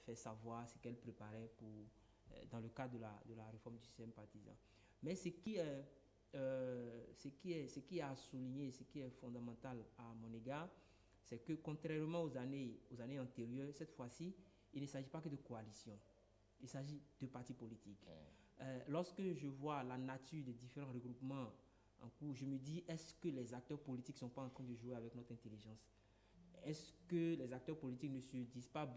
fait savoir ce qu'elle préparait pour, dans le cadre de la réforme du système partisan. Mais ce qui est à souligner, ce qui est fondamental à mon égard, c'est que contrairement aux années antérieures, cette fois-ci, il ne s'agit pas que de coalition. Il s'agit de partis politiques. Lorsque je vois la nature des différents regroupements en cours, je me dis, est-ce que les acteurs politiques ne sont pas en train de jouer avec notre intelligence? Est-ce que les acteurs politiques ne se disent pas,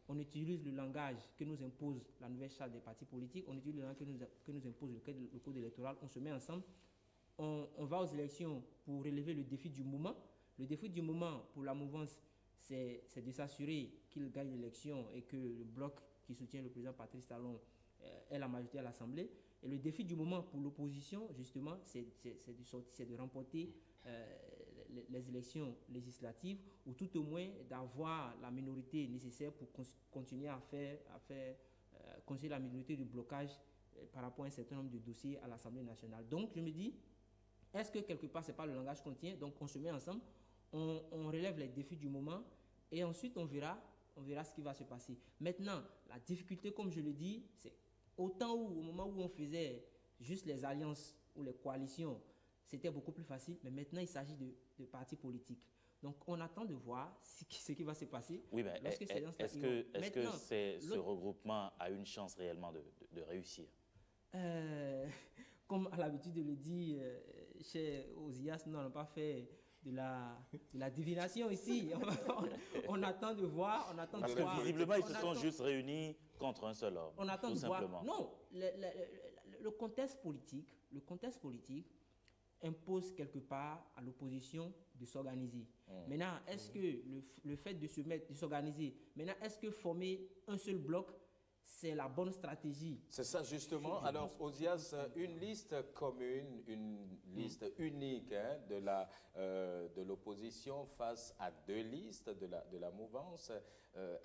on utilise le langage que nous impose la nouvelle charte des partis politiques, on utilise le langage que nous impose le code électoral, on se met ensemble, on va aux élections pour relever le défi du moment. Le défi du moment pour la mouvance, c'est de s'assurer qu'il gagne l'élection et que le bloc qui soutient le président Patrice Talon ait la majorité à l'Assemblée. Et le défi du moment pour l'opposition, justement, c'est de remporter les élections législatives ou tout au moins d'avoir la minorité nécessaire pour continuer à continuer la minorité de blocage par rapport à un certain nombre de dossiers à l'Assemblée nationale. Donc, je me dis, est-ce que quelque part, ce n'est pas le langage qu'on tient? Donc, on se met ensemble, on relève les défis du moment et ensuite, on verra ce qui va se passer. Maintenant, la difficulté, comme je le dis, c'est autant au moment où on faisait juste les alliances ou les coalitions, c'était beaucoup plus facile, mais maintenant, il s'agit de partis politiques. Donc, on attend de voir ce qui va se passer. Oui, mais est-ce que ce regroupement a une chance réellement de réussir? Comme à l'habitude de le dire, chez Ozias, nous n'avons pas fait de la divination ici. On attend de voir. Parce que visiblement, ils se sont juste réunis contre un seul homme. On attend tout de simplement. voir. Non, le contexte politique impose quelque part à l'opposition de s'organiser. Maintenant, est-ce que le fait de s'organiser, maintenant, est-ce que former un seul bloc, c'est la bonne stratégie? C'est ça justement. Alors, Ozias, une liste commune, une liste unique hein, de l'opposition face à deux listes de la mouvance,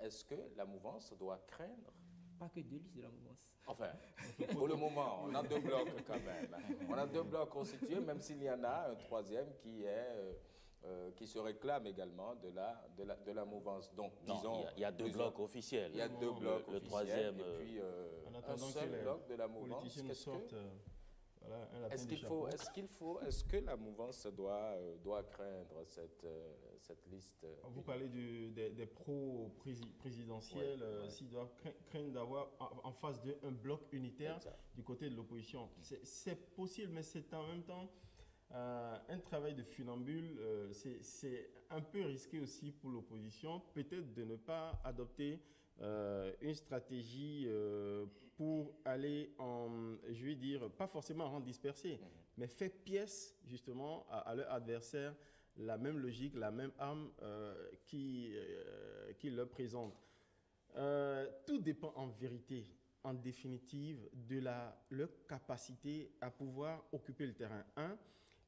est-ce que la mouvance doit craindre? Pas que deux listes de la mouvance. Enfin, pour le moment, on a deux blocs quand même. On a deux blocs constitués, même s'il y en a un troisième qui se réclame également de la mouvance. Donc, disons, il y a deux blocs officiels. Il y a deux blocs officiels. Le troisième. Et puis, un seul bloc de la mouvance. Est-ce que la mouvance doit craindre cette liste? Vous parlez des pro-présidentiels, s'ils doivent craindre d'avoir en face d'eux un bloc unitaire du côté de l'opposition. C'est possible, mais c'est en même temps un travail de funambule. C'est un peu risqué aussi pour l'opposition, peut-être de ne pas adopter une stratégie pour aller je vais dire, pas forcément en rang dispersé, mais faire pièce justement à leur adversaire la même logique, la même arme qui leur présente. Tout dépend en vérité, en définitive, de leur capacité à pouvoir occuper le terrain.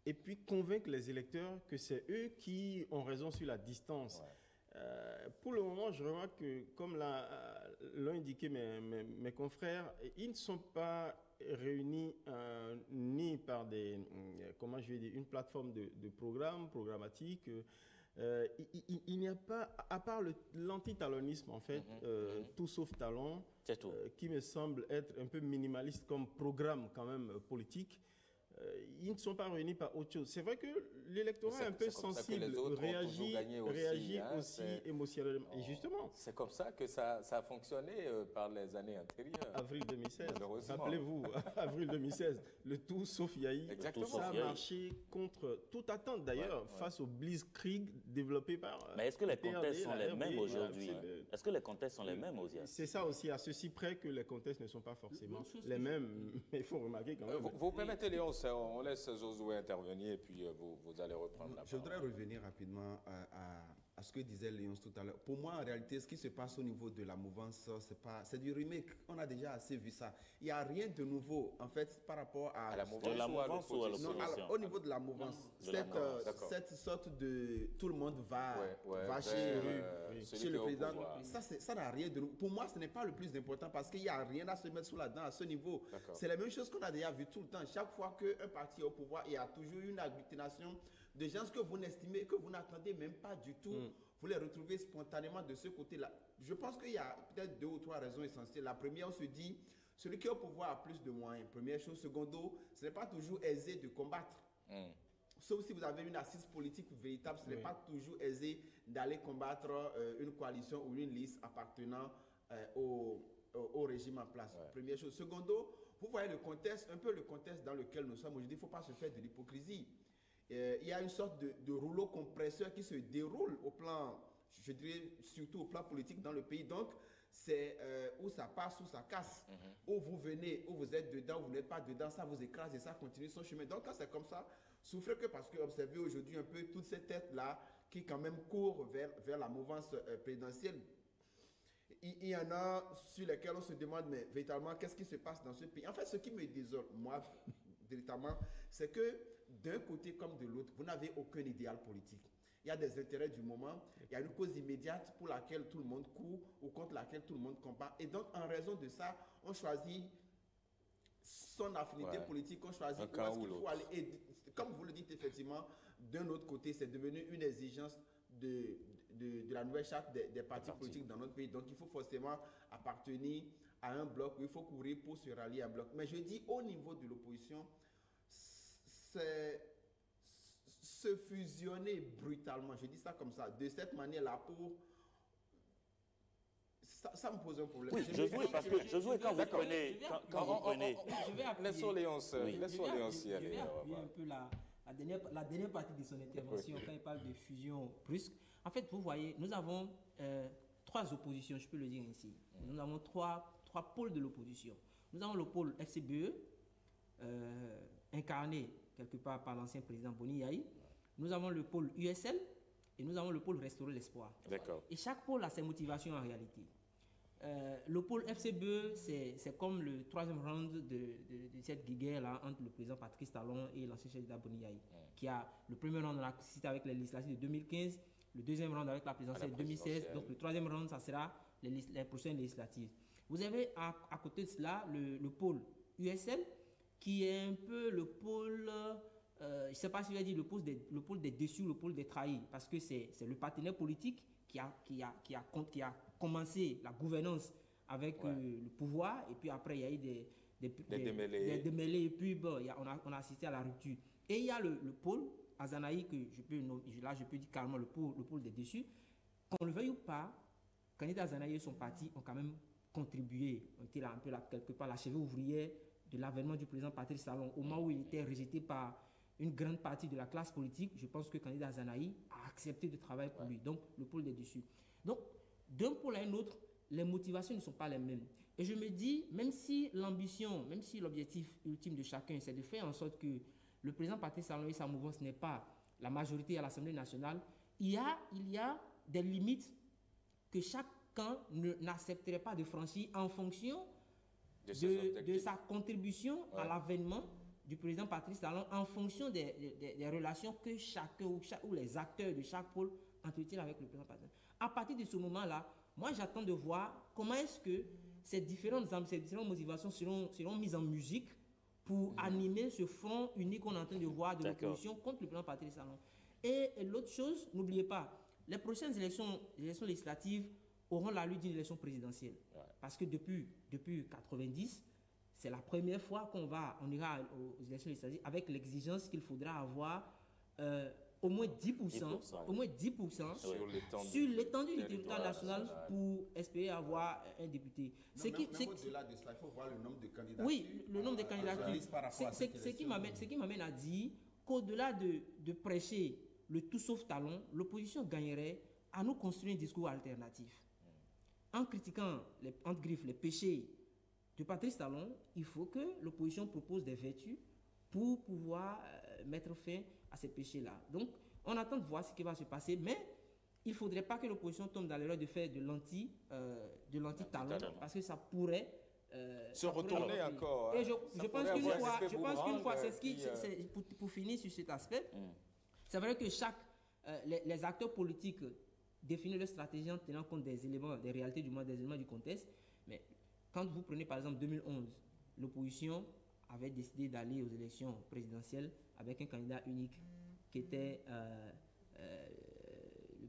Et puis convaincre les électeurs que c'est eux qui ont raison sur la distance. Pour le moment, je remarque que, comme l'ont indiqué mes confrères, ils ne sont pas réunis ni par une plateforme de programmatique. Il n'y a pas, à part l'antitalonnisme, en fait, tout sauf talon, qui me semble être un peu minimaliste comme programme quand même politique. Ils ne sont pas réunis par autre chose. C'est vrai que l'électorat est un peu sensible, réagit aussi émotionnellement. Et justement, c'est comme ça que ça a fonctionné par les années antérieures. Avril 2016, rappelez-vous, avril 2016, le tout sauf Yahi, ça a marché contre toute attente d'ailleurs, face au blitzkrieg développé par... Mais est-ce que les contextes sont les mêmes aujourd'hui? Est-ce que les contextes sont les mêmes aux C'est ça aussi, à ceci près que les contextes ne sont pas forcément les mêmes. Mais il faut remarquer quand même... Vous permettez, Léon, on laisse Josué intervenir et puis vous allez reprendre la parole. Je voudrais revenir rapidement à ce que disait Léon tout à l'heure. Pour moi, en réalité, ce qui se passe au niveau de la mouvance, c'est du remake. On a déjà assez vu ça. Il n'y a rien de nouveau, en fait, par rapport à la mouvance ou à l'opposition? Non, au niveau de la mouvance. Cette sorte de... Tout le monde va chez le président. Ça n'a rien de nouveau. Pour moi, ce n'est pas le plus important parce qu'il n'y a rien à se mettre sous la dent à ce niveau. C'est la même chose qu'on a déjà vu tout le temps. Chaque fois qu'un parti est au pouvoir, il y a toujours une agglutination de gens que vous n'estimez, que vous n'attendez même pas du tout vous les retrouvez spontanément de ce côté-là. Je pense qu'il y a peut-être 2 ou 3 raisons essentielles. La première, on se dit, celui qui est au pouvoir a plus de moyens. Première chose. Secondo, ce n'est pas toujours aisé de combattre. Sauf si vous avez une assise politique véritable, ce n'est pas toujours aisé d'aller combattre une coalition ou une liste appartenant au régime en place. Première chose. Secondo, vous voyez le contexte, un peu le contexte dans lequel nous sommes aujourd'hui. Il ne faut pas se faire de l'hypocrisie. Il y a une sorte de rouleau compresseur qui se déroule au plan, je dirais surtout au plan politique dans le pays. Donc, c'est où ça passe, où ça casse. Où vous venez, où vous êtes dedans, où vous n'êtes pas dedans, ça vous écrase et ça continue son chemin. Donc, quand c'est comme ça, souffrez que parce que observez aujourd'hui un peu toutes ces têtes-là qui quand même courent vers la mouvance présidentielle. Il y en a sur lesquels on se demande, mais véritablement, qu'est-ce qui se passe dans ce pays? En fait, ce qui me désole, moi, véritablement, c'est que d'un côté comme de l'autre, vous n'avez aucun idéal politique. Il y a des intérêts du moment, il y a une cause immédiate pour laquelle tout le monde court ou contre laquelle tout le monde combat. Et donc, en raison de ça, on choisit son affinité politique, on choisit où est-ce qu'il faut aller. Et comme vous le dites, effectivement, d'un autre côté, c'est devenu une exigence de la nouvelle charte des partis politiques dans notre pays. Donc, il faut forcément appartenir à un bloc, il faut courir pour se rallier à un bloc. Mais je dis, au niveau de l'opposition, c'est se fusionner brutalement, je dis ça comme ça, de cette manière-là pour... Ça me pose un problème. Oui, parce que je quand vous prenez... Laissons Léon Je vais appuyer un peu la dernière partie de son intervention quand il parle de fusion brusque. En fait, vous voyez, nous avons 3 oppositions, je peux le dire ainsi. Nous avons trois pôles de l'opposition. Nous avons le pôle FCBE, incarné quelque part par l'ancien président Boni Yahi. Nous avons le pôle USL et nous avons le pôle Restaurer l'espoir. D'accord. Et chaque pôle a ses motivations en réalité. Le pôle FCBE, c'est comme le 3e round de cette guerre-là entre le président Patrice Talon et l'ancien chef d'État Boni Yahi, qui a le premier round, on l'a cité avec les législatives de 2015, le 2e round avec la présidentielle de 2016, donc le 3e round, ça sera les prochaines législatives. Vous avez à côté de cela le pôle USL, qui est un peu le pôle, je ne sais pas si je vais dire le pôle des déçus, le pôle des trahis, parce que c'est le partenaire politique qui a commencé la gouvernance avec le pouvoir, et puis après il y a eu des démêlés, et puis bon, on a assisté à la rupture. Et il y a le pôle Azanaï, que je peux dire carrément le pôle des déçus. Qu'on le veuille ou pas, Candidat Azanaï et son parti ont quand même contribué, ont été là un peu là, quelque part la cheville ouvrière de l'avènement du président Patrice Talon. Au moment où il était rejeté par une grande partie de la classe politique, je pense que Candidat Azanaï a accepté de travailler pour lui, donc le pôle des déçus. Donc, d'un pôle à un autre, les motivations ne sont pas les mêmes. Et je me dis, même si l'ambition, même si l'objectif ultime de chacun, c'est de faire en sorte que le président Patrice Talon et sa mouvance n'aient pas la majorité à l'Assemblée nationale, il y a des limites que chacun n'accepterait pas de franchir en fonction de sa contribution à l'avènement du président Patrice Talon, en fonction des relations que chacun ou les acteurs de chaque pôle entretiennent avec le président Patrice Talon. À partir de ce moment-là, moi j'attends de voir comment est-ce que ces différentes motivations seront mises en musique pour animer ce front unique qu'on est en train de voir de l'opposition contre le président Patrice Talon. Et l'autre chose, n'oubliez pas, les prochaines élections législatives auront l'allure d'une élection présidentielle. Parce que depuis 1990, c'est la première fois on ira aux élections législatives avec l'exigence qu'il faudra avoir au moins 10% sur l'étendue du territoire national pour espérer avoir un député. Même au-delà de ça, il faut voir le nombre de candidatures. Oui, le nombre de candidatures. Ce qui m'amène à dire qu'au-delà de prêcher le tout sauf Talon, l'opposition gagnerait à nous construire un discours alternatif. En critiquant, entre griffes, les péchés de Patrice Talon, il faut que l'opposition propose des vertus pour pouvoir mettre fin à ces péchés-là. Donc, on attend de voir ce qui va se passer, mais il ne faudrait pas que l'opposition tombe dans l'erreur de faire de l'anti-Talon, parce que ça pourrait se retourner encore. Et je pense qu'une fois, pour finir sur cet aspect, c'est vrai que les acteurs politiques définissent leur stratégie en tenant compte des éléments, des réalités du monde, des éléments du contexte, mais quand vous prenez par exemple 2011, l'opposition avait décidé d'aller aux élections présidentielles avec un candidat unique qui était le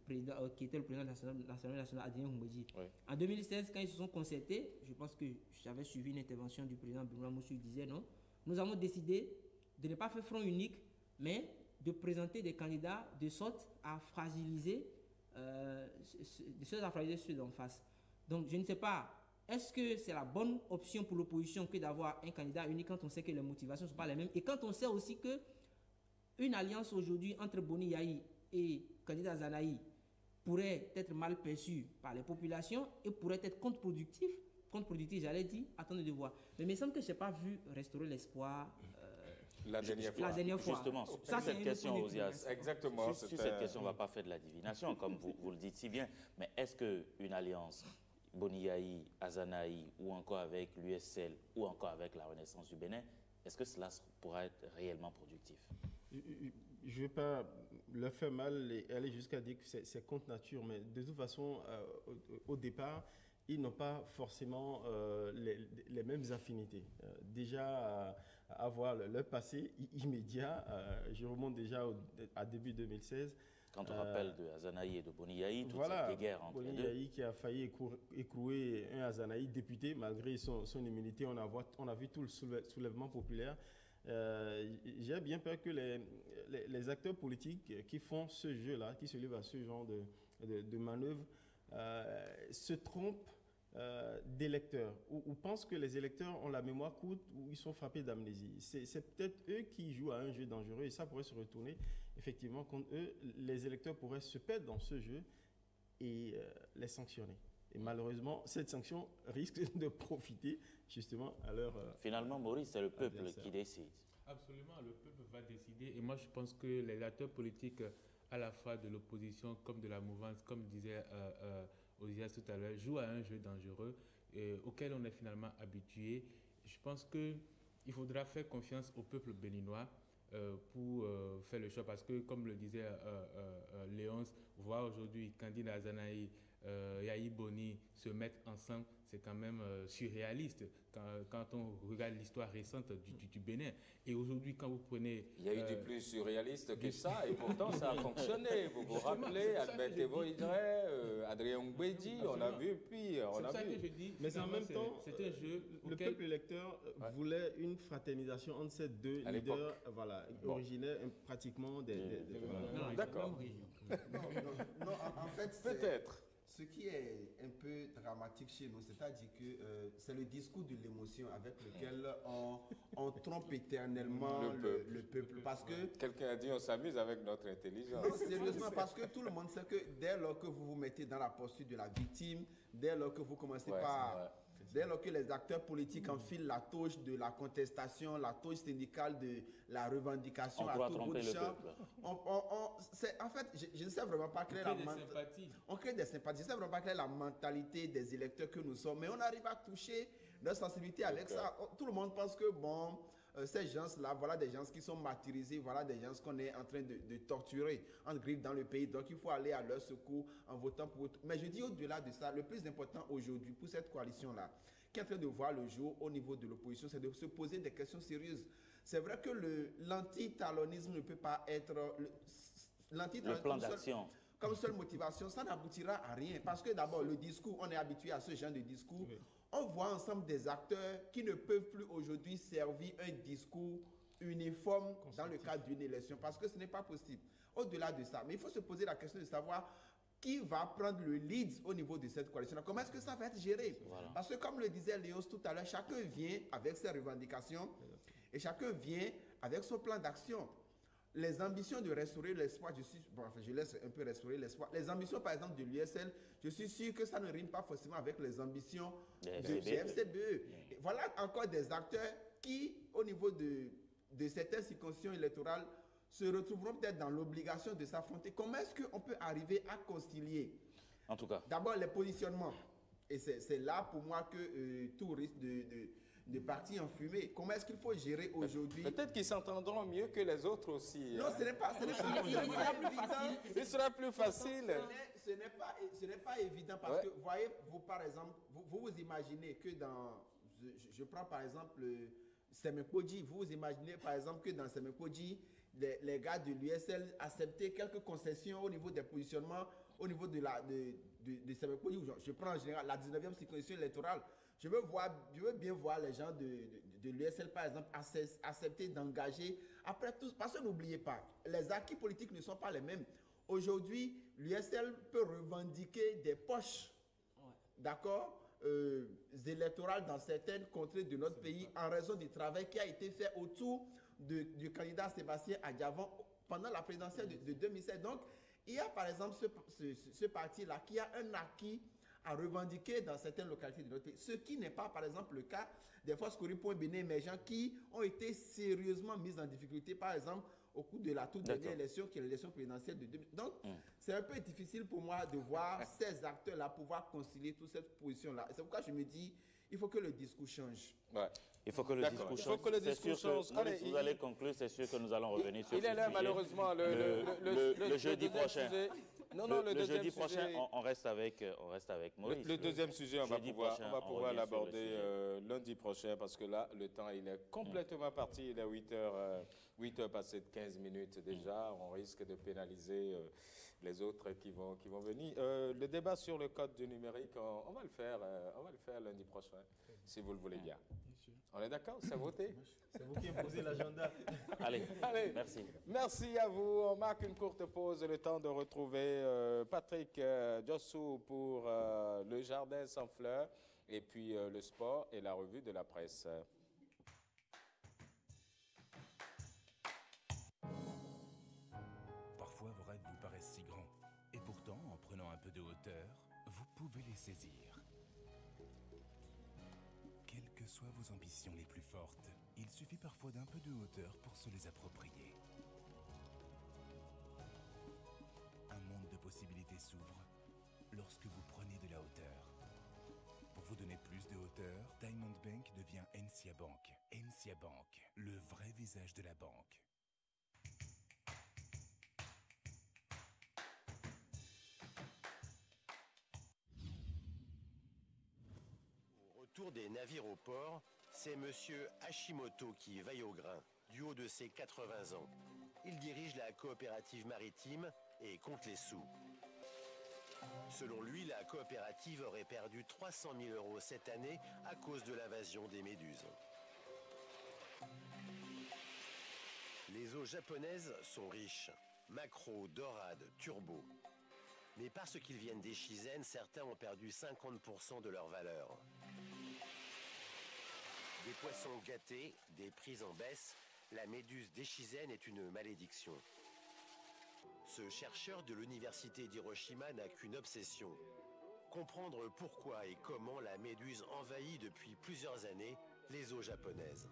qui était le président de l'Assemblée nationale, Adrien Humbedji. Oui. En 2016, quand ils se sont concertés, je pense que j'avais suivi une intervention du président Benoît Moussou, il disait non, nous avons décidé de ne pas faire front unique, mais de présenter des candidats de sorte à fragiliser, ceux d'en face. Donc je ne sais pas, est-ce que c'est la bonne option pour l'opposition que d'avoir un candidat unique quand on sait que les motivations ne sont pas les mêmes et quand on sait aussi que une alliance aujourd'hui entre Boni Yayi et candidat Zanaï pourrait être mal perçue par les populations et pourrait être contre-productif, j'allais dire, attendez de voir. Mais il me semble que je n'ai pas vu restaurer l'espoir la dernière fois. Justement, sur cette question, Ozias, exactement, sur cette question, on ne va pas faire de la divination, comme vous le dites si bien, mais est-ce qu'une alliance Boni Yayi, Azanaï, ou encore avec l'USL, ou encore avec la Renaissance du Bénin, est-ce que cela pourra être réellement productif? Je ne vais pas leur faire mal et aller jusqu'à dire que c'est contre nature, mais de toute façon, au départ, ils n'ont pas forcément les mêmes affinités. Déjà, avoir leur passé immédiat, je remonte déjà à début 2016. Quand on rappelle de Azanaï et de Boni Yayi, toute cette guerre entre les deux. Boni Yayi qui a failli écrouer un Azanaï député, malgré son immunité, on a vu tout le soulèvement populaire. J'ai bien peur que les acteurs politiques qui font ce jeu-là, qui se livrent à ce genre de manœuvre, se trompent d'électeurs ou pensent que les électeurs ont la mémoire courte ou ils sont frappés d'amnésie. C'est peut-être eux qui jouent à un jeu dangereux et ça pourrait se retourner effectivement contre eux. Les électeurs pourraient se perdre dans ce jeu et les sanctionner. Et malheureusement, cette sanction risque de profiter justement à leur... Finalement, Maurice, c'est le peuple qui décide. Absolument, le peuple va décider. Et moi, je pense que les acteurs politiques, à la fois de l'opposition comme de la mouvance, comme disait Ozias tout à l'heure, jouent à un jeu dangereux auquel on est finalement habitué. Je pense qu'il faudra faire confiance au peuple béninois pour faire le choix. Parce que, comme le disait Léonce, voir aujourd'hui candidat Azanaï, Yayi Boni se mettre ensemble, c'est quand même surréaliste quand on regarde l'histoire récente du Bénin. Et aujourd'hui, quand vous prenez... Il y a eu du plus surréaliste que ça, et pourtant ça a fonctionné. Vous vous rappelez, Albert Evoidre, Adrien Humbedji, on a vu pire. C'est ça que je dis. Mais en même temps, c'est un jeu le peuple électeur voulait une fraternisation entre ces deux leaders originaires pratiquement des D'accord. Non, en fait, peut-être. Ce qui est un peu dramatique chez nous, c'est-à-dire que c'est le discours de l'émotion avec lequel on trompe éternellement le peuple. Parce que quelqu'un a dit on s'amuse avec notre intelligence. Non, sérieusement, parce que tout le monde sait que dès lors que vous vous mettez dans la posture de la victime, dès lors que vous commencez dès lors que les acteurs politiques enfilent la touche de la contestation, la touche syndicale de la revendication à tout bout de champ, en fait, je ne sais vraiment pas quelle est la mentalité. On crée des sympathies. Je ne sais vraiment pas quelle est la mentalité des électeurs que nous sommes, mais on arrive à toucher leur sensibilité avec ça. Tout le monde pense que, ces gens-là, voilà des gens qui sont martyrisés, voilà des gens qu'on est en train de torturer en grippe dans le pays. Donc, il faut aller à leur secours en votant pour eux. Mais je dis au-delà de ça, le plus important aujourd'hui pour cette coalition-là, qui est en train de voir le jour au niveau de l'opposition, c'est de se poser des questions sérieuses. C'est vrai que l'anti-talonisme ne peut pas être... Le plan d'action. Comme seule motivation, ça n'aboutira à rien. Parce que d'abord, le discours, on est habitué à ce genre de discours. Oui. On voit ensemble des acteurs qui ne peuvent plus aujourd'hui servir un discours uniforme dans le cadre d'une élection. Parce que ce n'est pas possible. Au-delà de ça, mais il faut se poser la question de savoir qui va prendre le lead au niveau de cette coalition. Comment est-ce que ça va être géré? Voilà. Parce que comme le disait Léos tout à l'heure, chacun vient avec ses revendications et chacun vient avec son plan d'action. Les ambitions de restaurer l'espoir, je laisse un peu restaurer l'espoir. Les ambitions, par exemple, de l'USL, je suis sûr que ça ne rime pas forcément avec les ambitions de FCBE. Voilà encore des acteurs qui, au niveau de certaines circonscriptions électorales, se retrouveront peut-être dans l'obligation de s'affronter. Comment est-ce qu'on peut arriver à concilier, en tout cas, d'abord les positionnements, et c'est là pour moi que tout risque de partir en fumée. Comment est-ce qu'il faut gérer aujourd'hui? Peut-être qu'ils s'entendront mieux que les autres aussi. Non, ce n'est pas évident. Il sera plus facile. Ce n'est pas évident parce que, voyez, vous par exemple, vous imaginez que dans, je prends par exemple Semenkodji, vous imaginez par exemple que dans Semenkodji, les gars de l'USL acceptaient quelques concessions au niveau des positionnements au niveau de Séméco, je prends en général la 19e circonscription électorale, je veux bien voir les gens de l'USL, par exemple, accepter d'engager. Après tout, parce que n'oubliez pas, les acquis politiques ne sont pas les mêmes. Aujourd'hui, l'USL peut revendiquer des poches, d'accord, électorales dans certaines contrées de notre pays en raison du travail qui a été fait autour du candidat Sébastien Adjavan pendant la présidentielle de 2007. Donc, il y a par exemple ce parti-là qui a un acquis à revendiquer dans certaines localités de notre pays. Ce qui n'est pas, par exemple, le cas des forces Cori-Point Bénin émergents qui ont été sérieusement mises en difficulté, par exemple, au cours de la toute dernière élection, qui est l'élection présidentielle de 2000. Donc, c'est un peu difficile pour moi de voir ces acteurs-là pouvoir concilier toute cette position-là. C'est pourquoi je me dis, il faut que le discours change. Ouais. Il faut que le discours change. Allez, vous allez conclure, c'est sûr que nous allons revenir sur ce sujet. Il est là, malheureusement, le jeudi prochain. Le jeudi prochain, on reste avec Maurice. Le deuxième sujet, on va pouvoir l'aborder lundi prochain, parce que là, le temps, il est complètement parti. Il est 8h passé de 15 minutes déjà. On risque de pénaliser les autres qui vont venir. Le débat sur le code du numérique, on va le faire lundi prochain, si vous le voulez bien. On est d'accord? C'est voté? C'est vous qui imposez l'agenda. Allez, merci. Merci à vous. On marque une courte pause, le temps de retrouver Patrick Djossou pour le Jardin sans fleurs, et puis le sport et la revue de la presse. Parfois, vos rêves vous paraissent si grands. Et pourtant, en prenant un peu de hauteur, vous pouvez les saisir. Quelles que soient vos ambitions les plus fortes, il suffit parfois d'un peu de hauteur pour se les approprier. Un monde de possibilités s'ouvre lorsque vous prenez de la hauteur. Pour vous donner plus de hauteur, Diamond Bank devient NCA Bank. NCA Bank, le vrai visage de la banque. Retour des navires au port, c'est monsieur Hashimoto qui veille au grain, du haut de ses 80 ans. Il dirige la coopérative maritime et compte les sous. Selon lui, la coopérative aurait perdu 300 000 € cette année à cause de l'invasion des méduses. Les eaux japonaises sont riches, maquereaux, dorades, turbot. Mais parce qu'ils viennent des Shizen, certains ont perdu 50% de leur valeur. Des poissons gâtés, des prix en baisse, la méduse d'Echizen est une malédiction. Ce chercheur de l'université d'Hiroshima n'a qu'une obsession. Comprendre pourquoi et comment la méduse envahit depuis plusieurs années les eaux japonaises.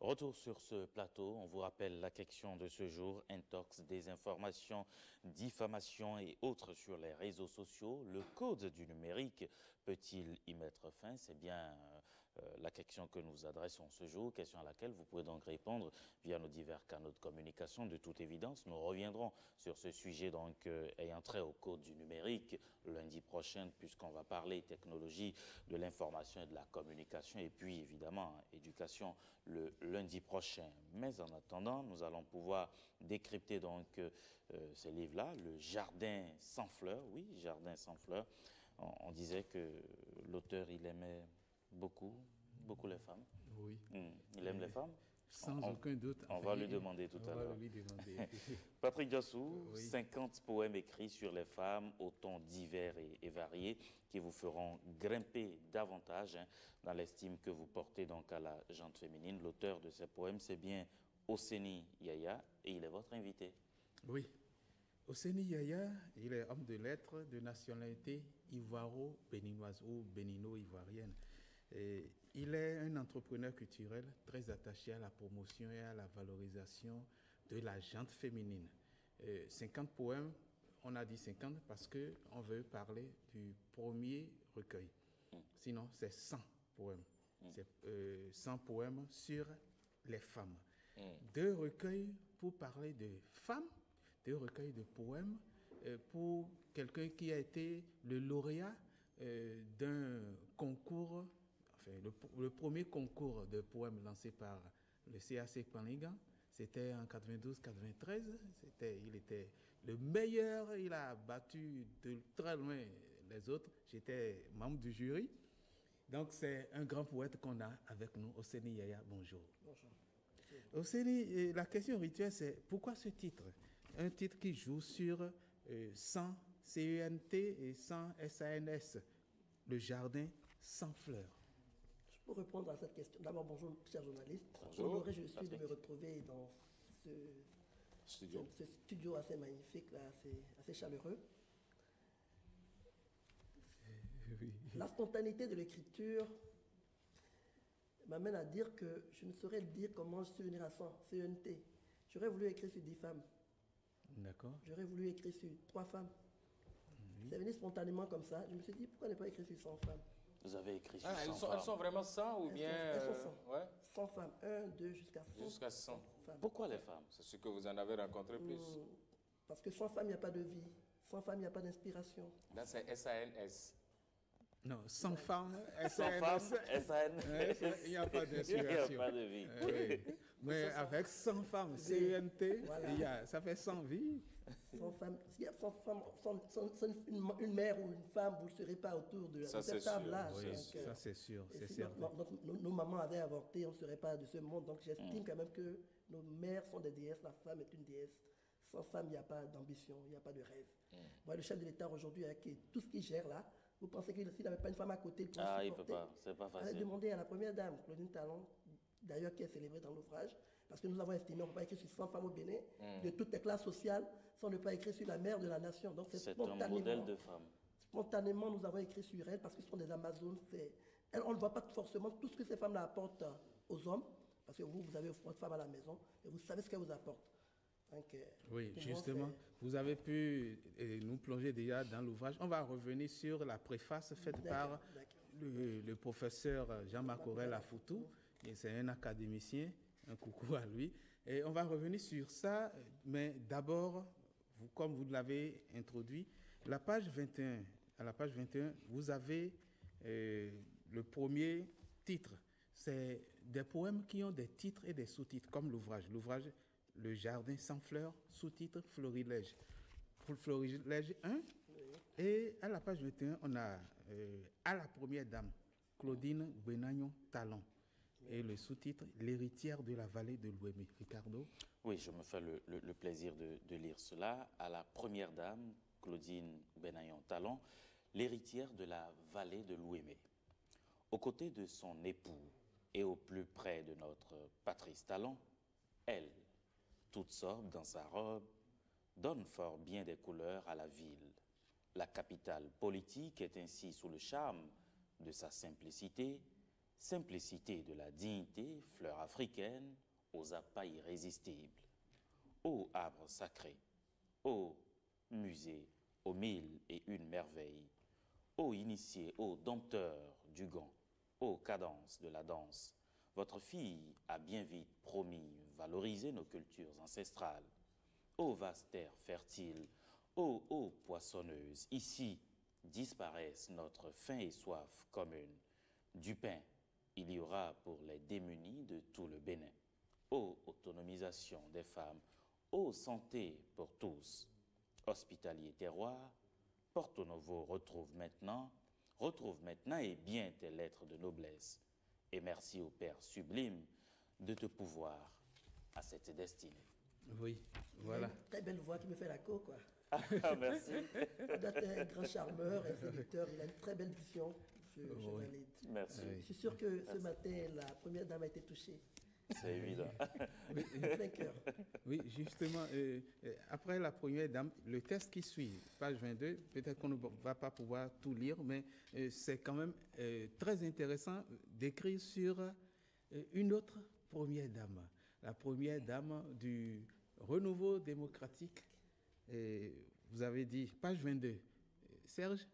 Retour sur ce plateau, on vous rappelle la question de ce jour, intox, désinformation, diffamation et autres sur les réseaux sociaux. Le code du numérique peut-il y mettre fin? C'est bien la question que nous adressons ce jour, question à laquelle vous pouvez donc répondre via nos divers canaux de communication. De toute évidence, nous reviendrons sur ce sujet donc ayant trait au code du numérique lundi prochain, puisqu'on va parler technologie de l'information et de la communication, et puis évidemment éducation le lundi prochain. Mais en attendant, nous allons pouvoir décrypter donc ces livres-là, le Jardin sans fleurs. Oui, Jardin sans fleurs. On disait que l'auteur, il aimait beaucoup les femmes. Oui. Il aime les femmes? Sans aucun doute. On va lui demander tout à l'heure. Patrick Djossou, 50 poèmes écrits sur les femmes au tons divers et variés qui vous feront grimper davantage dans l'estime que vous portez donc à la gente féminine. L'auteur de ces poèmes, c'est bien Oseni Yaya et il est votre invité. Oui. Oseni Yaya, il est homme de lettres de nationalité ivoiro-béninoise ou bénino-ivoirienne. Il est un entrepreneur culturel très attaché à la promotion et à la valorisation de la gente féminine. 50 poèmes, on a dit 50 parce qu'on veut parler du premier recueil. Sinon, c'est 100 poèmes. C'est 100 poèmes sur les femmes. 2 recueils pour parler de femmes, 2 recueils de poèmes pour quelqu'un qui a été le lauréat d'un concours. Enfin, le premier concours de poèmes lancé par le CAC Panligan, C'était en 92-93. Il était le meilleur. Il a battu de très loin les autres. J'étais membre du jury. Donc, c'est un grand poète qu'on a avec nous, Oseni Yaya. Bonjour. Bonjour. Oseni, la question rituelle, c'est pourquoi ce titre? Un titre qui joue sur 100 CENT et 100 SANS, le jardin sans fleurs. Pour répondre à cette question, d'abord bonjour chers journalistes. Bonjour. Honoré je suis de me retrouver dans ce studio assez magnifique, là, assez chaleureux. Oui. La spontanéité de l'écriture m'amène à dire que je ne saurais dire comment je suis venu à 100 CENT. J'aurais voulu écrire sur 10 femmes. D'accord. J'aurais voulu écrire sur 3 femmes. C'est venu spontanément comme ça. Je me suis dit, pourquoi ne pas écrire sur 100 femmes? Vous avez écrit sur 100 100 femmes. Elles sont vraiment 100 ou bien... Elles sont 100. Ouais. 100 femmes. 1, 2, jusqu'à 100. Jusqu'à 100. Femmes. Pourquoi les femmes? C'est ce que vous en avez rencontré plus. Parce que sans femme, il n'y a pas de vie. Sans femme, il n'y a pas d'inspiration. Là, c'est SANS. Non, sans femmes, Sans femmes, SANS. Il n'y a pas Il n'y a d'inspiration. pas de vie. Oui. Mais avec 100 femmes, CENT, Voilà. ça fait 100 vies. Sans femme, s'il y a 100 femmes, sans une mère ou une femme, vous ne serez pas autour de Ça, cette c'est table-là. sûr. Oui, Donc, ça c'est sûr, et c'est si certain. nos mamans avaient avorté, on ne serait pas de ce monde. Donc j'estime quand même que nos mères sont des déesses, la femme est une déesse. Sans femme, il n'y a pas d'ambition, il n'y a pas de rêve. Moi, le chef de l'État aujourd'hui, avec tout ce qu'il gère là, vous pensez qu'il s'il n'avait pas une femme à côté, il pourrait Ah, il supporter? peut pas, c'est pas Allez facile. demander à la première dame, Claudine Talon, d'ailleurs qui est célébrée dans l'ouvrage, parce que nous avons estimé qu'on ne peut pas écrire sur 100 femmes au Bénin, de toutes les classes sociales, sans ne pas écrire sur la mère de la nation. Donc c'est C'est un spontanément. modèle de femme. Spontanément, nous avons écrit sur elles parce que ce sont des Amazones. On ne voit pas forcément tout ce que ces femmes-là apportent aux hommes, parce que vous avez votre femme à la maison et vous savez ce qu'elle vous apporte. Donc, Oui, pour moi, justement, vous avez pu nous plonger déjà dans l'ouvrage. On va revenir sur la préface faite par le professeur Jean-Marc Aurèle Afoutou. C'est un académicien, un coucou à lui. Et on va revenir sur ça, mais d'abord, comme vous l'avez introduit, à la page 21, vous avez le premier titre. C'est des poèmes qui ont des titres et des sous-titres, comme l'ouvrage. L'ouvrage Le Jardin sans fleurs, sous-titre Florilège. Pour Florilège 1, et à la page 21, on a à la première dame, Claudine Benagnon Talon. Et le sous-titre, L'héritière de la vallée de l'Ouémé. Ricardo? Oui, je me fais le plaisir de lire cela. À la première dame, Claudine Benagnon Talon, l'héritière de la vallée de l'Ouémé. Aux côtés de son époux et au plus près de notre Patrice Talon, elle, toute sobre dans sa robe, donne fort bien des couleurs à la ville. La capitale politique est ainsi sous le charme de sa simplicité, simplicité de la dignité, fleur africaine, aux appâts irrésistibles. Ô arbre sacré, ô musée, aux 1001 merveilles, ô initié, ô dompteur du gant, ô cadence de la danse, votre fille a bien vite promis valoriser nos cultures ancestrales. Ô vaste terre fertile, ô eau poissonneuse, ici disparaissent notre faim et soif commune. Du pain, il y aura pour les démunis de tout le Bénin. Ô autonomisation des femmes, ô santé pour tous. Hospitalier terroir, Porto Novo retrouve maintenant et bien tes lettres de noblesse. Et merci au Père sublime de te pouvoir à cette destinée. Oui, voilà. Une très belle voix qui me fait la cour, quoi. Ah, merci. C'est un grand charmeur, un séducteur, il a une très belle diction. Je valide. Merci. Je suis sûr que ce matin, la première dame a été touchée. C'est évident. Plein cœur. Oui, justement, après la première dame, le texte qui suit, page 22, peut-être qu'on ne va pas pouvoir tout lire, mais c'est quand même très intéressant d'écrire sur une autre première dame, la première dame du renouveau démocratique. Et vous avez dit, page 22. Serge,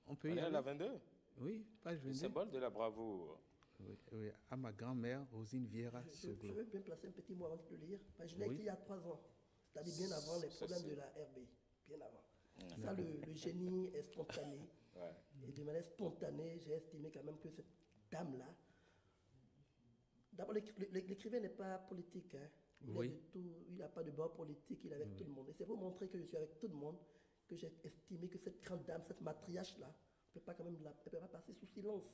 on peut y aller? On est à la 22? Oui, page 22. Le symbole de la bravoure. Oui, oui, à ma grand-mère, Rosine Vieira. Je veux bien placer un petit mot avant de le lire. Je l'ai Oui. écrit il y a 3 ans, c'est-à-dire bien avant les problèmes de la RB, bien avant. Ça, le génie est spontané. Ouais. Et de manière spontanée, j'ai estimé quand même que cette dame-là, d'abord l'écrivain n'est pas politique, hein. Il n'a pas de bord politique, il est avec tout le monde. Et c'est pour montrer que je suis avec tout le monde que j'ai estimé que cette grande dame, cette matriarche-là, ne peut pas passer sous silence.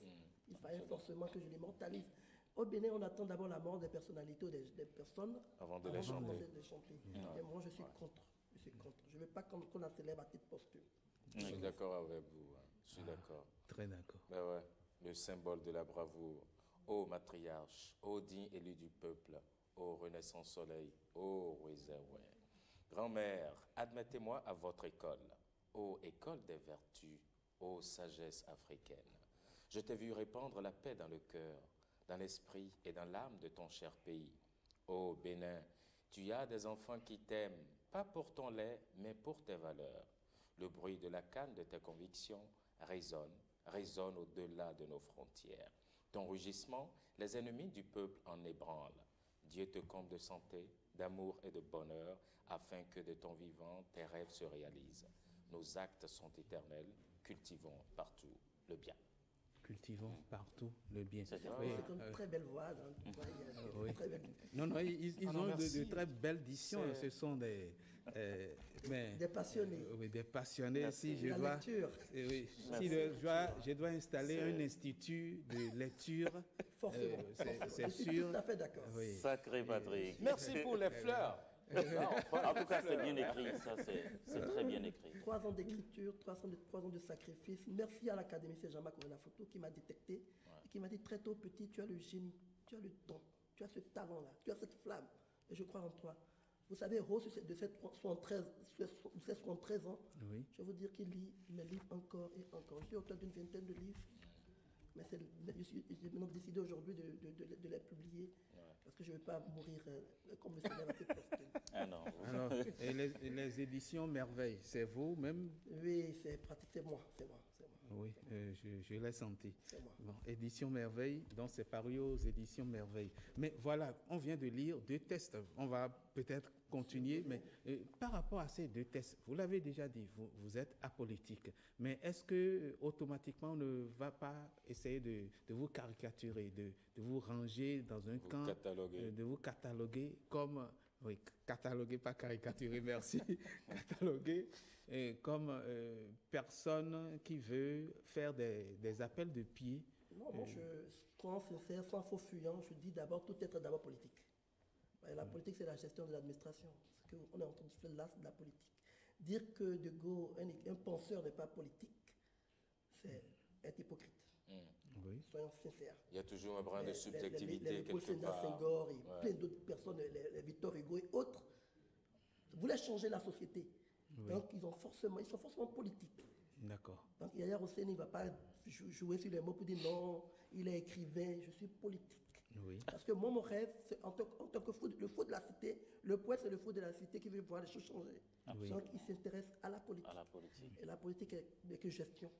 Il fallait forcément que je l'immortalise. Au Bénin, on attend d'abord la mort des personnalités ou des personnes avant de les chanter. Et moi, je suis contre. Je ne veux pas qu'on la célèbre à titre posthume. Je suis d'accord avec vous. Je suis d'accord. Très d'accord. Ben ouais, le symbole de la bravoure. Ô matriarche, ô digne élu du peuple, ô renaissance soleil, ô Wézéwé. Grand-mère, admettez-moi à votre école, ô école des vertus, ô sagesse africaine. Je t'ai vu répandre la paix dans le cœur, dans l'esprit et dans l'âme de ton cher pays. Ô Bénin, tu as des enfants qui t'aiment, pas pour ton lait, mais pour tes valeurs. Le bruit de la canne de tes convictions résonne au-delà de nos frontières. Ton rugissement, les ennemis du peuple en ébranlent. Dieu te comble de santé, d'amour et de bonheur, afin que de ton vivant, tes rêves se réalisent. Nos actes sont éternels, cultivons partout le bien. Cultivons partout le bien. C'est une très belle voix. Très belle... Non, ils ont de très belles dictions. Ce sont des passionnés. Oui, des passionnés. Si je dois installer un institut de lecture, c'est sûr. Tout à fait d'accord. Oui. Sacré Patrick. Merci pour les fleurs. En tout cas, c'est bien écrit, ça, c'est très bien écrit. 3 ans d'écriture, 3 ans de sacrifice. Merci à l'académicien Jean-Marc Photo qui m'a détecté et qui m'a dit très tôt, petit, tu as le génie, tu as le don, tu as ce talent-là, tu as cette flamme. Et je crois en toi. Vous savez, Rose, de ses 73 ans, je veux dire qu'il lit mes livres encore et encore. Je suis auteur d'une vingtaine de livres, mais j'ai maintenant décidé aujourd'hui de les publier. Parce que je ne veux pas mourir comme le célèbre à tête posthume. Ah non. Alors, et les éditions Merveille, c'est vous-même? Oui, c'est moi. Oui, je l'ai senti. C'est moi. Bon, Édition Merveille, donc c'est paru aux Éditions Merveille. Mais voilà, on vient de lire 2 textes. On va peut-être continuer, mais par rapport à ces 2 textes, vous l'avez déjà dit, vous êtes apolitique. Mais est-ce que automatiquement on ne va pas essayer de vous caricaturer, de vous ranger dans un camp, de vous cataloguer comme, oui, cataloguer, pas caricaturer, merci, cataloguer comme personne qui veut faire des appels de pied? Non, moi, sans sincère, sans faux fuyant, je dis d'abord, tout être d'abord politique. La politique, c'est la gestion de l'administration. On est en train de faire là de la politique. Dire que De Gaulle, un penseur, n'est pas politique, c'est être hypocrite. Oui. Soyons sincères. Il y a toujours un brin de subjectivité quelque part. Senghor et plein d'autres personnes, les Victor Hugo et autres, voulaient changer la société. Oui. Donc, ils sont forcément politiques. D'accord. Donc, Yaya Hussein, il ne va pas jouer sur les mots pour dire non, il est écrivain, je suis politique. Oui. Parce que moi, mon rêve, c'est en tant que le fou de la cité, le poète, c'est le fou de la cité qui veut voir les choses changer. Oui. Donc, il s'intéresse à la politique. Et la politique n'est que gestion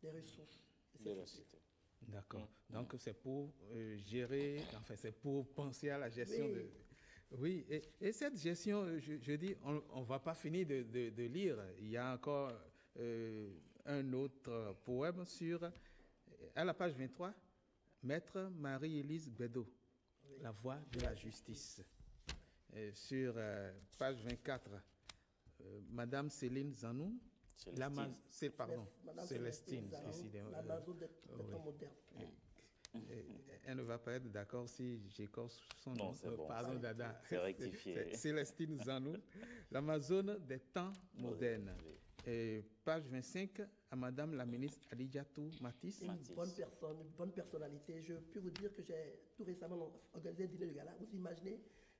des ressources de la cité. D'accord. Donc, c'est pour gérer, enfin, c'est pour penser à la gestion de... Oui, et cette gestion, je dis, on ne va pas finir de lire. Il y a encore un autre poème à la page 23, Maître Marie-Élise Bédot, La voix de la justice. Sur page 24, Madame Céline Zanou, Célestine, décidément. L'Amazon d'être moderne. Elle ne va pas être d'accord si j'écorce son nom. Non, c'est bon. Pardon, Dada. C'est rectifié. Célestine Zanou, l'Amazone des temps modernes. Et page 25, à Madame la ministre Alidiatou Matisse. Une bonne personne, une bonne personnalité. Je peux vous dire que j'ai tout récemment organisé un dîner de gala. Vous imaginez,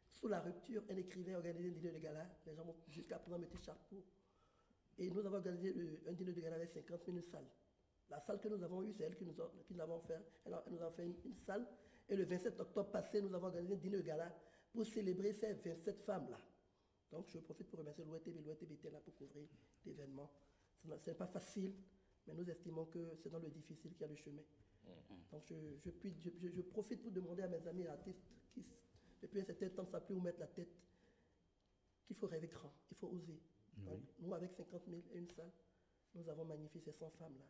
sous la rupture, un écrivain organisé un dîner de gala. Les gens vont jusqu'à présent mettre chapeau. Et nous avons organisé un dîner de gala avec 50 000 salles. La salle que nous avons eue, c'est elle qui nous a fait. Elle nous a fait une salle. Et le 27 octobre passé, nous avons organisé un dîner de gala pour célébrer ces 27 femmes-là. Donc, je profite pour remercier l'OETB. L'OETB était là pour couvrir l'événement. Ce n'est pas facile, mais nous estimons que c'est dans le difficile qu'il y a le chemin. Donc, je profite pour demander à mes amis artistes qui, depuis un certain temps, ne savent plus où mettre la tête, qu'il faut rêver grand, il faut oser. Donc, nous, avec 50 000 et une salle, nous avons magnifié ces 100 femmes-là.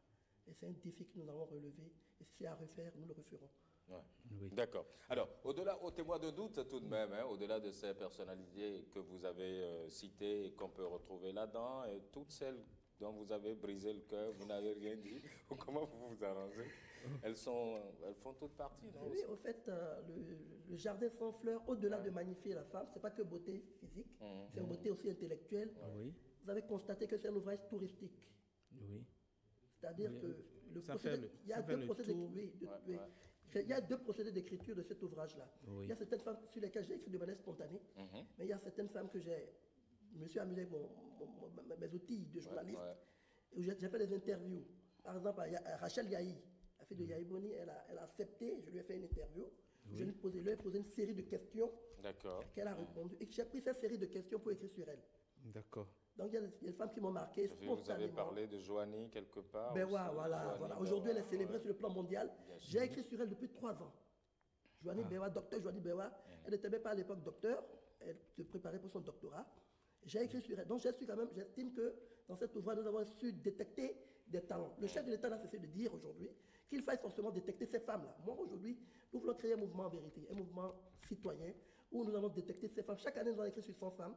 Et c'est un défi que nous allons relever. Et si c'est à refaire, nous le referons. Ouais. Oui. D'accord. Alors, au-delà, au témoin de doute tout de même, hein, au-delà de ces personnalités que vous avez citées et qu'on peut retrouver là-dedans, et toutes celles dont vous avez brisé le cœur, vous n'avez rien dit, comment vous vous arrangez? Elles font toutes partie, non? Oui, au fait, le jardin sans fleurs, au-delà de magnifier la femme, c'est pas que beauté physique, c'est une beauté aussi intellectuelle. Oui. Vous avez constaté que c'est un ouvrage touristique. Oui. C'est-à-dire que il y a deux procédés. Il y a deux procédés d'écriture de cet ouvrage-là. Oui. Il y a certaines femmes sur lesquelles j'ai écrit de manière spontanée, mais il y a certaines femmes que je me suis amusé avec mes outils de journaliste, où j'ai fait des interviews. Par exemple, Rachel Yahi, la fille de Yahi Boni, elle a accepté, je lui ai fait une interview, je lui ai posé une série de questions qu'elle a répondu, et j'ai pris cette série de questions pour écrire sur elle. D'accord. Donc il y a des femmes qui m'ont marqué spontanément. Vous avez parlé de Joanie quelque part. Ben voilà. Aujourd'hui, elle est célébrée sur le plan mondial. J'ai écrit sur elle depuis 3 ans. Joanie Bewa, docteur Joanie Bewa. Elle n'était même pas à l'époque docteur. Elle se préparait pour son doctorat. J'ai écrit sur elle. Donc j'estime que dans cet ouvrage, nous avons su détecter des talents. Le chef de l'État a cessé de dire aujourd'hui qu'il faille forcément détecter ces femmes-là. Moi, aujourd'hui, nous voulons créer un mouvement en vérité, un mouvement citoyen où nous allons détecter ces femmes. Chaque année, nous allons écrire sur 100 femmes.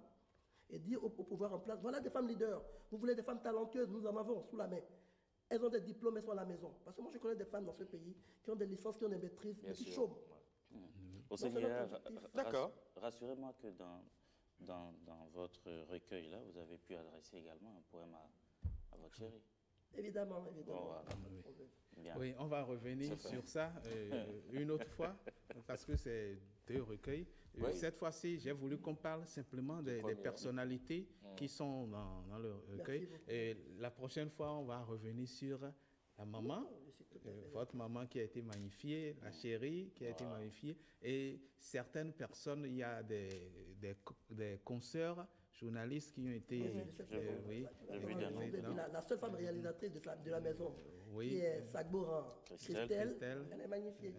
Et dire au pouvoir en place, voilà des femmes leaders, vous voulez des femmes talentueuses, nous en avons sous la main. Elles ont des diplômes, elles sont à la maison. Parce que moi, je connais des femmes dans ce pays qui ont des licences, qui ont des maîtrises, mais qui chôment. Au Seigneur, rassurez-moi que dans votre recueil-là, vous avez pu adresser également un poème à votre chérie. Évidemment. Oui, on va revenir sur ça une autre fois, parce que c'est 2 recueils. Cette fois-ci, j'ai voulu qu'on parle simplement des personnalités qui sont dans le recueil. Et la prochaine fois, on va revenir sur la maman, votre maman qui a été magnifiée, la chérie qui a été magnifiée, et certaines personnes, il y a des consoeurs journalistes qui ont été... La seule femme réalisatrice de la maison, qui est Sagboran, Christelle, elle est magnifiée.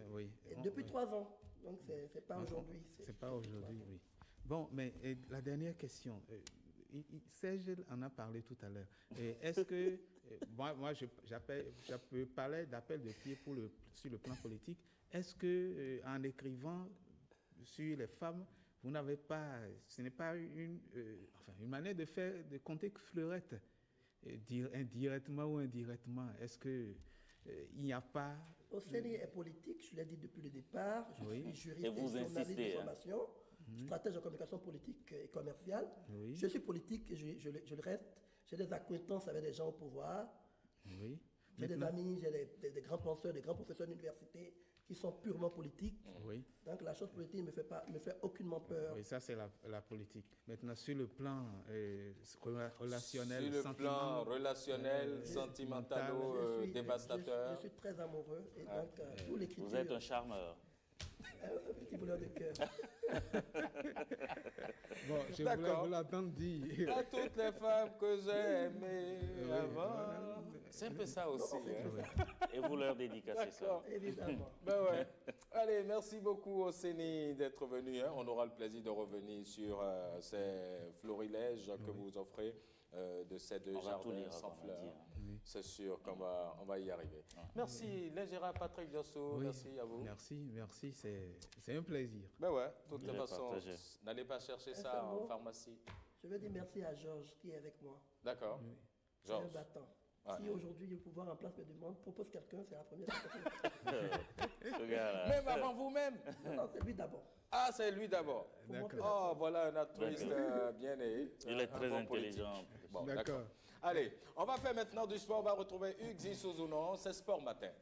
Et depuis 3 ans. Donc, c'est pas aujourd'hui. C'est pas aujourd'hui, oui. Bon, mais la dernière question. Serge en a parlé tout à l'heure. Est-ce que, moi je peux parler d'appel de pied sur le plan politique. Est-ce que, en écrivant sur les femmes, vous n'avez pas, ce n'est pas une manière de compter fleurette, indirectement ou indirectement? Est-ce que il n'y a pas... Océanie est politique, je l'ai dit depuis le départ. Je suis juriste et journaliste de formation, stratège en communication politique et commerciale. Je suis politique et je le reste. J'ai des acquaintances avec des gens au pouvoir. J'ai des amis, j'ai des grands penseurs, des grands professeurs d'université qui sont purement politiques. Donc la chose politique ne me fait aucunement peur. Oui, ça c'est la politique. Maintenant, sur le plan relationnel, sur le plan relationnel, sentimental, dévastateur. Je suis très amoureux et donc tous les critères. Vous êtes un charmeur. Un petit boulot de cœur. Bon, je voulais vous l'entendre dire. À toutes les femmes que j'ai aimées avant. C'est un peu ça aussi. Et vous leur dédicacez ça. Évidemment. Allez, merci beaucoup Océanie d'être venu. On aura le plaisir de revenir sur ces florilèges que vous offrez de ces 2 jardins sans fleurs. C'est sûr qu'on va y arriver. Merci, Gérard Patrick Diosso. Merci à vous. Merci, c'est un plaisir. De toute façon, n'allez pas chercher ça en pharmacie. Je veux dire merci à Georges qui est avec moi. D'accord. C'est un battant. Si aujourd'hui le pouvoir en place me demande, propose quelqu'un, c'est la première personne. Même avant vous-même? Non, c'est lui d'abord. Ah, c'est lui d'abord. Oh, voilà un altruiste bien né. Il est très intelligent. Bon, d'accord. Allez, on va faire maintenant du sport. On va retrouver Hugues Zissouzounon. C'est Sport Matin.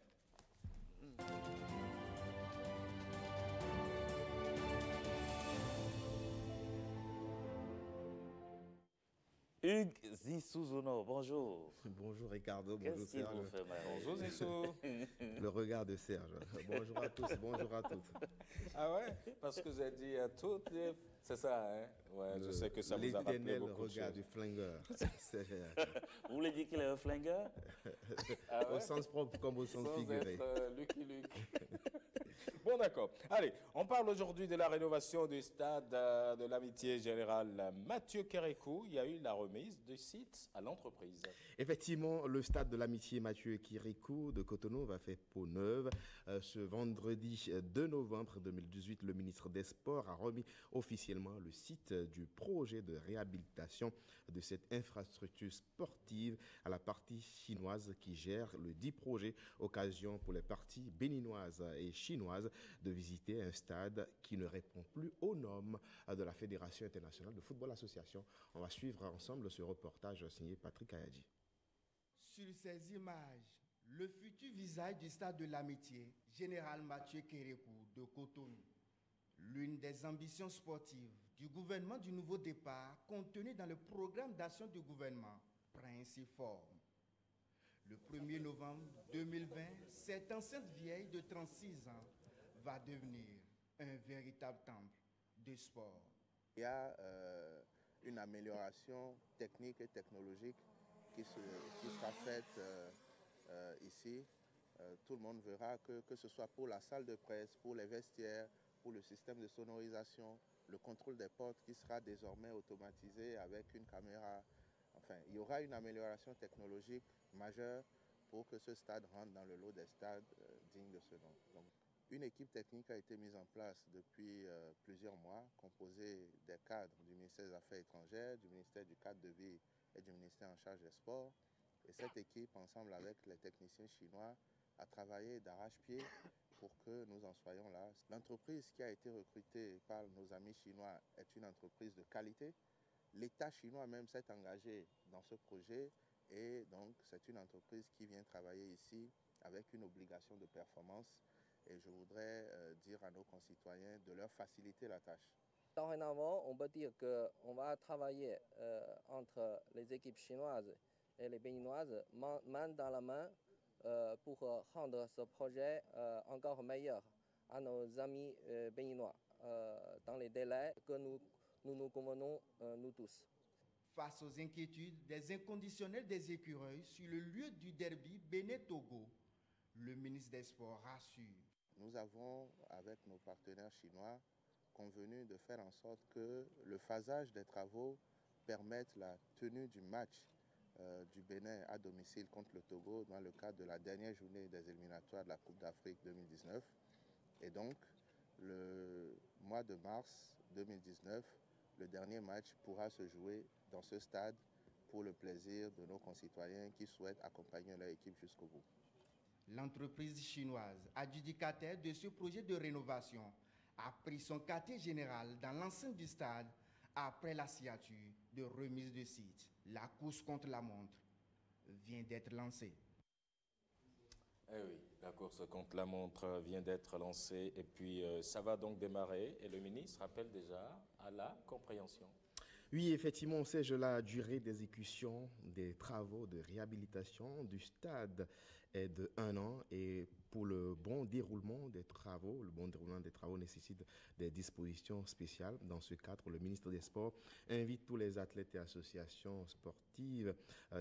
Hugues Zissouzounon, bonjour. Bonjour Ricardo, bonjour Serge. Bonjour Zissou. Le regard de Serge. Bonjour à tous, bonjour à toutes. Ah ouais? Parce que j'ai dit à toutes les... C'est ça, hein? Ouais, je sais que ça vous a rappelé beaucoup de choses. Le regard du flingueur. Vous voulez dire qu'il est un flingueur? Au sens propre comme au sens figuré. Sans être Lucky Luke. Bon, d'accord. Allez, on parle aujourd'hui de la rénovation du stade de l'Amitié Générale Mathieu Kérékou. Il y a eu la remise du site à l'entreprise. Effectivement, le stade de l'Amitié Mathieu Kérékou de Cotonou va faire peau neuve. Ce vendredi 2 novembre 2018, le ministre des Sports a remis officiellement le site du projet de réhabilitation de cette infrastructure sportive à la partie chinoise qui gère le dit projet. Occasion pour les parties béninoises et chinoises de visiter un stade qui ne répond plus aux normes de la Fédération internationale de football association. On va suivre ensemble ce reportage signé Patrick Ayadi. Sur ces images, le futur visage du stade de l'Amitié, Général Mathieu Kérékou de Cotonou. L'une des ambitions sportives du gouvernement du nouveau départ contenue dans le programme d'action du gouvernement prend ainsi forme. Le 1er novembre 2020, cette enceinte vieille de 36 ans va devenir un véritable temple de sport. Il y a une amélioration technique et technologique qui sera faite ici. Tout le monde verra que ce soit pour la salle de presse, pour les vestiaires, pour le système de sonorisation, le contrôle des portes qui sera désormais automatisé avec une caméra. Enfin, il y aura une amélioration technologique majeure pour que ce stade rentre dans le lot des stades dignes de ce nom. Donc, une équipe technique a été mise en place depuis plusieurs mois, composée des cadres du ministère des Affaires étrangères, du ministère du cadre de vie et du ministère en charge des sports. Et cette équipe, ensemble avec les techniciens chinois, a travaillé d'arrache-pied pour que nous en soyons là. L'entreprise qui a été recrutée par nos amis chinois est une entreprise de qualité. L'État chinois même s'est engagé dans ce projet et donc c'est une entreprise qui vient travailler ici avec une obligation de performance. Et je voudrais dire à nos concitoyens de leur faciliter la tâche. Dorénavant, on peut dire qu'on va travailler entre les équipes chinoises et les béninoises main dans la main pour rendre ce projet encore meilleur à nos amis béninois dans les délais que nous convenons nous tous. Face aux inquiétudes des inconditionnels des écureuils sur le lieu du derby Bénin-Togo, le ministre des Sports rassure. Nous avons, avec nos partenaires chinois, convenu de faire en sorte que le phasage des travaux permette la tenue du match du Bénin à domicile contre le Togo dans le cadre de la dernière journée des éliminatoires de la Coupe d'Afrique 2019. Et donc, le mois de mars 2019, le dernier match pourra se jouer dans ce stade pour le plaisir de nos concitoyens qui souhaitent accompagner leur équipe jusqu'au bout. L'entreprise chinoise adjudicataire de ce projet de rénovation a pris son quartier général dans l'enceinte du stade après la signature de remise de site. La course contre la montre vient d'être lancée. Eh oui, la course contre la montre vient d'être lancée et puis ça va donc démarrer et le ministre appelle déjà à la compréhension. Oui, effectivement, on sait la durée d'exécution des travaux de réhabilitation du stade est de 1 an et pour le bon déroulement des travaux, nécessite des dispositions spéciales. Dans ce cadre, le ministre des Sports invite tous les athlètes et associations sportives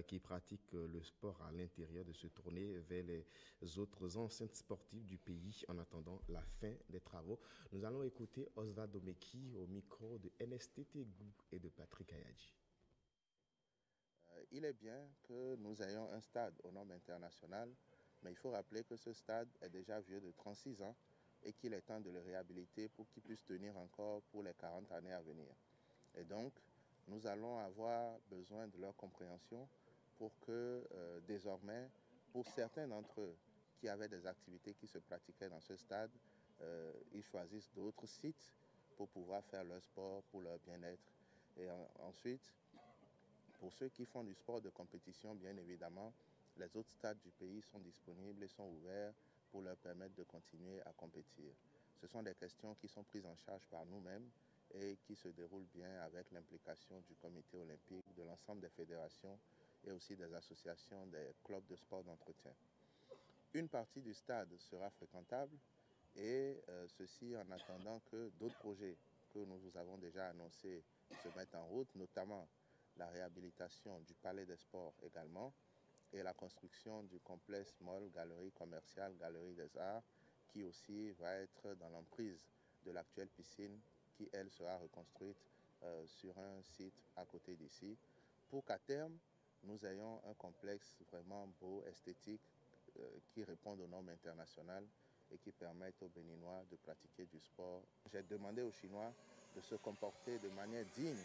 qui pratiquent le sport à l'intérieur de se tourner vers les autres enceintes sportives du pays en attendant la fin des travaux. Nous allons écouter Osvaldo Meki au micro de NSTT Gou et de Patrick Ayadi. Il est bien que nous ayons un stade aux normes internationales, mais il faut rappeler que ce stade est déjà vieux de 36 ans et qu'il est temps de le réhabiliter pour qu'il puisse tenir encore pour les 40 années à venir. Et donc, nous allons avoir besoin de leur compréhension pour que désormais, pour certains d'entre eux qui avaient des activités qui se pratiquaient dans ce stade, ils choisissent d'autres sites pour pouvoir faire leur sport, pour leur bien-être. Et ensuite, pour ceux qui font du sport de compétition, bien évidemment, les autres stades du pays sont disponibles et sont ouverts pour leur permettre de continuer à compétir. Ce sont des questions qui sont prises en charge par nous-mêmes et qui se déroulent bien avec l'implication du comité olympique, de l'ensemble des fédérations et aussi des associations, des clubs de sport d'entretien. Une partie du stade sera fréquentable et ceci en attendant que d'autres projets que nous vous avons déjà annoncés se mettent en route, notamment la réhabilitation du Palais des Sports également et la construction du complexe mall, galerie commerciale, galerie des arts qui aussi va être dans l'emprise de l'actuelle piscine qui, elle, sera reconstruite sur un site à côté d'ici, pour qu'à terme, nous ayons un complexe vraiment beau, esthétique, qui réponde aux normes internationales et qui permette aux Béninois de pratiquer du sport. J'ai demandé aux Chinois de se comporter de manière digne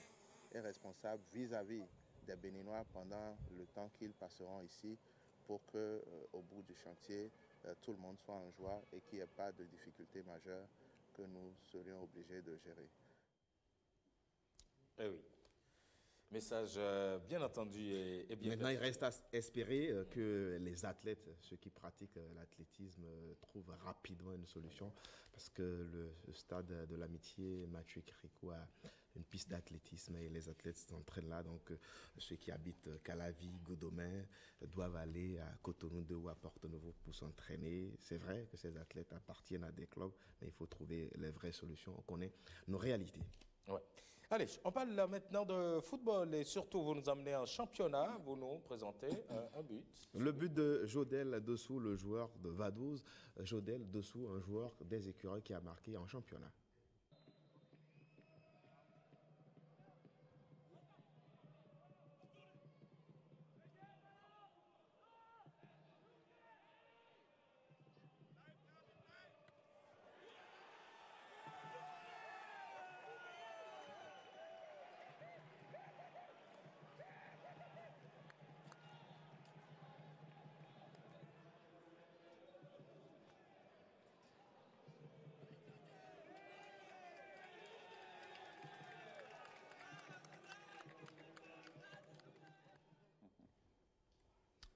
et responsable vis-à-vis des Béninois pendant le temps qu'ils passeront ici, pour qu'au bout du chantier, tout le monde soit en joie et qu'il n'y ait pas de difficultés majeures que nous serions obligés de gérer. Eh oui. Message bien entendu et bien Maintenant, il reste à espérer que les athlètes, ceux qui pratiquent l'athlétisme, trouvent rapidement une solution, parce que le stade de l'Amitié, Mathieu Kirikou, a une piste d'athlétisme et les athlètes s'entraînent là. Donc, ceux qui habitent Calavi, Godomain, doivent aller à Cotonou 2 ou à Porto-Novo pour s'entraîner. C'est vrai que ces athlètes appartiennent à des clubs, mais il faut trouver les vraies solutions. On connaît nos réalités. Ouais. Allez, on parle là maintenant de football et surtout vous nous emmenez en championnat, vous nous présentez un but. Le but de Jodel Dessous, le joueur de Vaduz. Jodel Dessous, un joueur des Écureuils qui a marqué en championnat.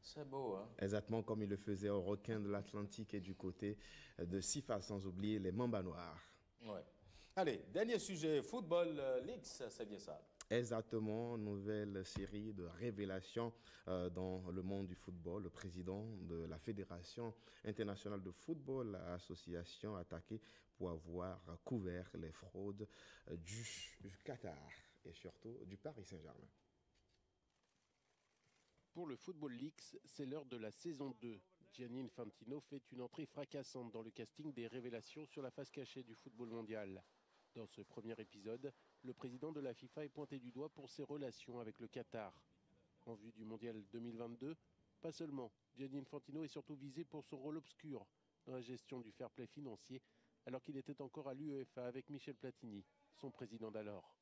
C'est beau, hein? Exactement comme il le faisait au requin de l'Atlantique et du côté de Sifa, sans oublier les Mamba Noirs. Ouais. Allez, dernier sujet, Football League, c'est bien ça. Exactement, nouvelle série de révélations dans le monde du football. Le président de la Fédération internationale de football, l'association attaquée pour avoir couvert les fraudes du Qatar et surtout du Paris Saint-Germain. Pour le Football League, c'est l'heure de la saison 2. Gianni Infantino fait une entrée fracassante dans le casting des révélations sur la face cachée du football mondial. Dans ce premier épisode, le président de la FIFA est pointé du doigt pour ses relations avec le Qatar. En vue du mondial 2022, pas seulement, Gianni Infantino est surtout visé pour son rôle obscur dans la gestion du fair play financier, alors qu'il était encore à l'UEFA avec Michel Platini, son président d'alors.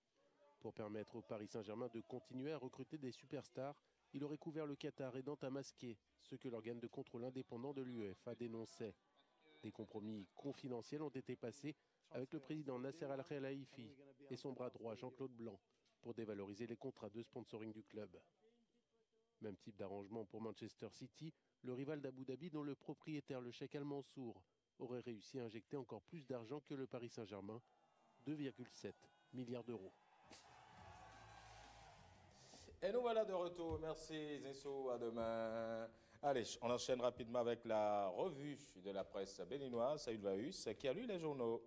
Pour permettre au Paris Saint-Germain de continuer à recruter des superstars, il aurait couvert le Qatar aidant à masquer ce que l'organe de contrôle indépendant de l'UEFA dénonçait. Des compromis confidentiels ont été passés avec le président Nasser Al-Khelaifi et son bras droit Jean-Claude Blanc pour dévaloriser les contrats de sponsoring du club. Même type d'arrangement pour Manchester City, le rival d'Abu Dhabi dont le propriétaire, le Cheikh Al Mansour, aurait réussi à injecter encore plus d'argent que le Paris Saint-Germain, 2,7 milliards d'euros. Et nous voilà de retour. Merci Zensou, à demain. Allez, on enchaîne rapidement avec la revue de la presse béninoise, Saïd Vaus, qui a lu les journaux.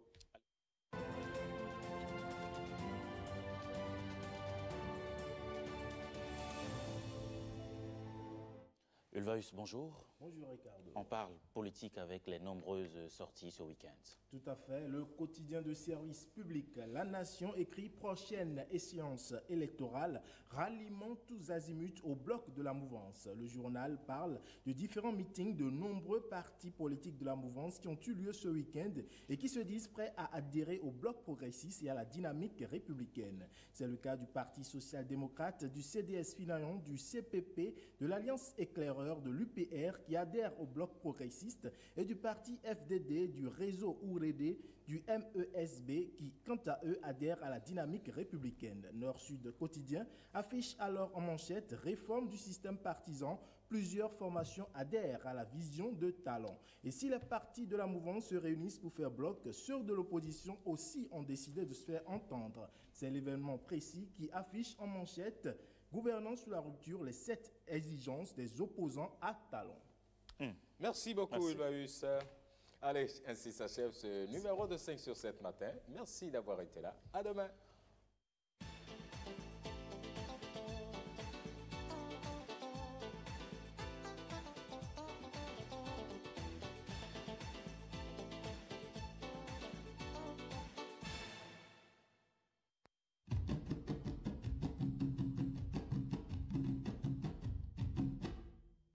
Ulvaeus, bonjour. Bonjour Ricardo. On parle politique avec les nombreuses sorties ce week-end. Tout à fait. Le quotidien de service public La Nation écrit prochaine échéance électorale, ralliement tous azimuts au bloc de la mouvance. Le journal parle de différents meetings de nombreux partis politiques de la mouvance qui ont eu lieu ce week-end et qui se disent prêts à adhérer au bloc progressiste et à la dynamique républicaine. C'est le cas du Parti social-démocrate, du CDS Finayon, du CPP, de l'Alliance éclaireur, de l'UPR qui adhère au bloc progressiste et du parti FDD, du réseau Ourédé, du MESB qui, quant à eux, adhèrent à la dynamique républicaine. Nord-Sud quotidien affiche alors en manchette réforme du système partisan. Plusieurs formations adhèrent à la vision de Talon. Et si les partis de la mouvance se réunissent pour faire bloc, ceux de l'opposition aussi ont décidé de se faire entendre. C'est l'événement précis qui affiche en manchette gouvernance sous la rupture, les 7 exigences des opposants à Talon. Merci beaucoup, Ulvaeus. Allez, ainsi s'achève ce numéro de 5 sur 7 matin. Merci d'avoir été là. À demain.